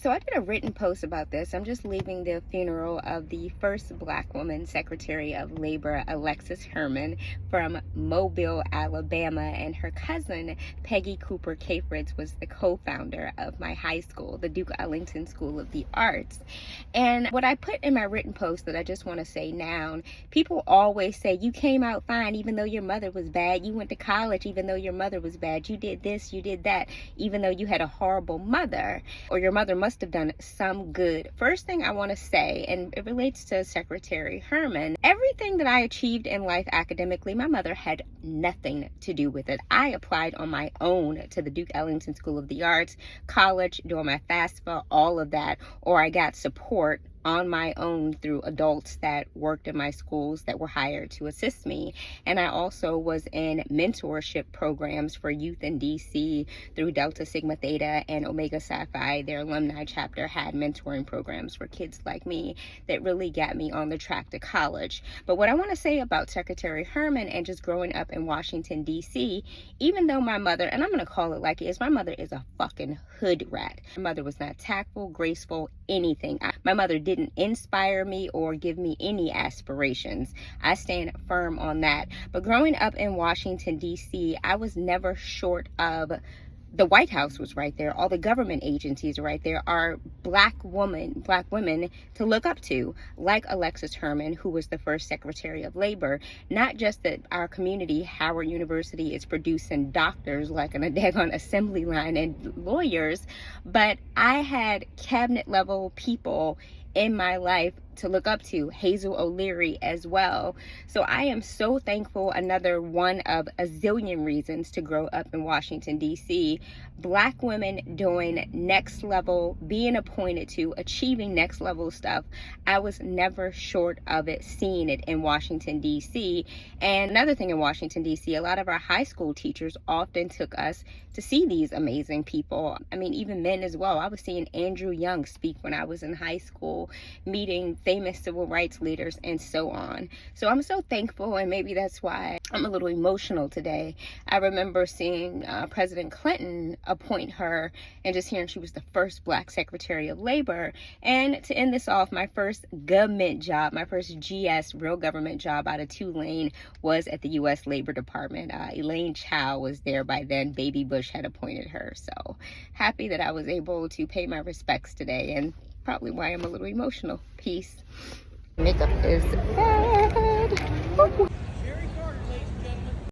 So I did a written post about this. I'm just leaving the funeral of the first Black woman Secretary of Labor, Alexis Herman, from Mobile, Alabama, and her cousin, Peggy Cooper Cafritz, was the co-founder of my high school, the Duke Ellington School of the Arts. And what I put in my written post that I just want to say now, people always say, you came out fine even though your mother was bad. You went to college even though your mother was bad. You did this, you did that, even though you had a horrible mother, or your mother must have done some good. First thing I want to say, and it relates to Secretary Herman, everything that I achieved in life academically, my mother had nothing to do with it. I applied on my own to the Duke Ellington School of the Arts, college, doing my FAFSA, all of that, or I got support on my own through adults that worked in my schools that were hired to assist me. And I also was in mentorship programs for youth in DC through Delta Sigma Theta and Omega Psi Phi. Their alumni chapter had mentoring programs for kids like me that really got me on the track to college. But what I want to say about Secretary Herman and just growing up in Washington, DC, even though my mother, and I'm going to call it like it is, my mother is a fucking hood rat. My mother was not tactful, graceful, anything. My mother didn't inspire me or give me any aspirations. I stand firm on that. But growing up in Washington, D.C., I was never short of the White House was right there. All the government agencies are right there. Are black women to look up to, like Alexis Herman, who was the first Secretary of Labor. Not just that our community, Howard University, is producing doctors like on a daggone assembly line and lawyers, but I had cabinet level people in my life to look up to, Hazel O'Leary as well. So I am so thankful, another one of a zillion reasons to grow up in Washington, D.C. Black women doing next level, being appointed to, achieving next level stuff. I was never short of it, seeing it in Washington, D.C. And another thing in Washington, D.C., a lot of our high school teachers often took us to see these amazing people. I mean, even men as well. I was seeing Andrew Young speak when I was in high school, meeting famous civil rights leaders and so on. So I'm so thankful, and maybe that's why I'm a little emotional today. I remember seeing President Clinton appoint her and just hearing she was the first Black Secretary of Labor. And to end this off, my first government job, my first GS, real government job out of Tulane, was at the U.S. Labor Department. Elaine Chao was there by then. Baby Bush had appointed her. So happy that I was able to pay my respects today, and probably why I'm a little emotional. Peace. Makeup is bad.